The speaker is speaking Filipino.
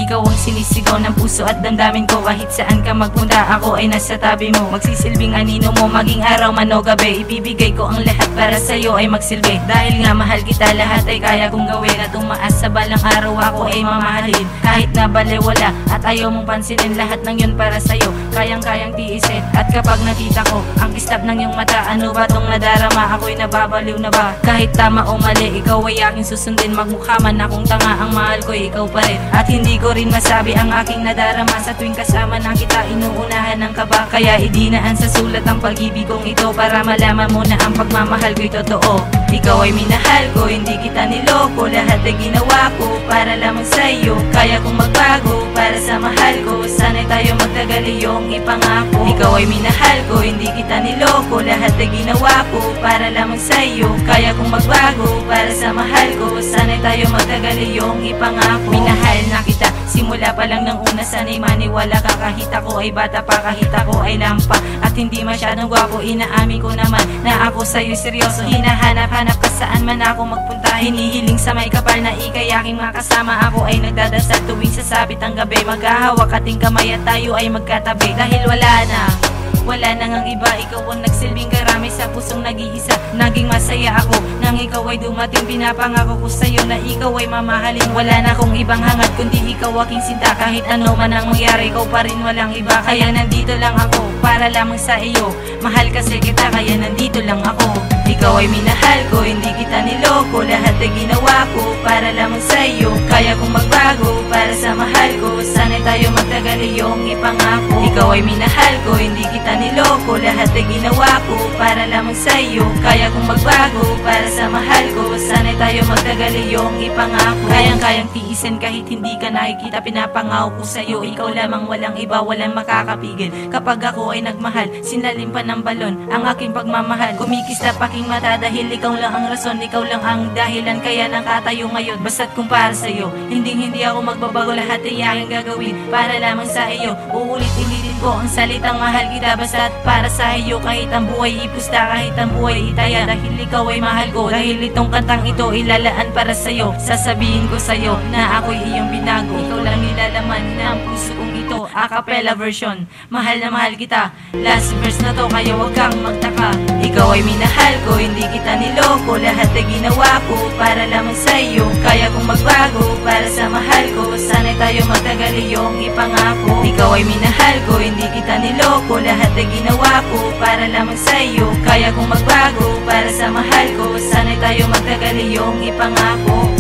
Ikaw ang sinisigaw ng puso at damdamin ko. Kahit saan ka magpunta, ako ay nasa tabi mo. Magsisilbing anino mo, maging araw man o gabi. Ibibigay ko ang lahat para sa'yo ay magsilbi. Dahil nga mahal kita, lahat ay kaya kong gawin. At umaas sa balang araw, ako ay mamahalin. Kahit na balewala at ayaw mong pansinin, lahat ng yun para sa'yo, kayang-kayang tiisin. At kapag nakita ko ang kislap ng iyong mata, ano ba tong nadarama? Ako'y nababaliw na ba? Kahit tama o mali, ikaw ay aking susundin. Magmukha man akong tanga, ang mahal ko ikaw pa rin. At hindi ko rin masabi ang aking nadarama. Sa tuwing kasama na kita, inuunahan ng kaba. Kaya idinaan sa sulat ang pag-ibig kong ito, para malaman mo na ang pagmamahal ko'y totoo. Ikaw ay minahal ko, hindi kita niloko. Lahat ay ginawa ko para lamang sa'yo. Kaya kong magbago para sa mahal ko. Sana'y tayo magtagal, iyong ipangako. Ikaw ay minahal ko, hindi kita niloko. Lahat ay ginawa ko para lamang sa'yo. Kaya kong magbago para sa mahal ko. Sana'y tayo magtagal, iyong ipangako. Minahal na kita simula pa lang ng una. Sana'y maniwala ka, kahit ako ay bata pa, kahit ako ay lampa at hindi masyadong gwapo. Inaamin ko naman na ako sa'yo seryoso. Hinahanap-hanap ka saan man ako magpunta. Hinihiling sa may kapal na ikay aking makasama. Ako ay nagdadasal tuwing sasabit ang gabi. Maghahawak ating kamay at tayo ay magkatabi. Dahil wala na ngang iba. Ikaw ang nagsilbing karami sa pusong nag-iisa. Naging masaya ako nang ikaw ay dumating. Pinapangako ko sa'yo na ikaw ay mamahalin. Wala na akong ibang hangad kundi ikaw aking sinta. Kahit ano man ang mangyari, ikaw pa rin walang iba. Kaya nandito lang ako para lamang sa iyo. Mahal kasi kita, kaya nandito lang ako. Ikaw ay minahal ko, hindi kita niloko. Lahat ay ginawa ko para lamang sa iyo. Kaya kong magbago para sa mahal ko. Sana'y tayo magtagal, iyong ipangako. Ikaw ay minahal ko, hindi kita niloko. Lahat ay ginawa ko para lamang sa iyo. Kaya kong magbago para sa mahal ko. Sana'y tayo magtagal, iyong ipangako. Kayang-kayang tiisin kahit hindi ka nakikita. Pinapangako ko sa'yo, ikaw lamang, walang iba, walang makakapigil. Kapag ako ay nagmahal, sinlalim pa ng balon ang aking pagmamahal. Kumikisap aking mata dahil ikaw lang ang rason. Ikaw lang ang dahilan kaya nakatayo ngayon. Basta't kung para sa'yo, hindi ako magbabago. Lahat ay aking gagawin para lamang sa iyo. Uulit-ulitin ko ang salitang mahal kita. Basta't para sa iyo, kahit ang buhay ipusta, kahit ang buhay itaya. Dahil ikaw ay mahal ko, dahil itong kantang ito ilalaan para sa'yo. Sasabihin ko sa'yo na ako'y iyong binago. Ikaw lang nilalaman ng puso kong ito. A cappella version, mahal na mahal kita. Last verse na to, kaya wag kang magtaka. Ikaw ay minahal ko, hindi kita niloko. Lahat ay ginawa ko para lamang sa iyo. Kaya kong magbago para sa mahal ko. Sana'y tayo magtagal, iyong ipangako. Ikaw ay minahal ko, hindi kita niloko. Lahat ay ginawa ko para lamang sa iyo. Kaya kong magbago para sa mahal ko. Sana'y tayo magtagal, iyong ipangako.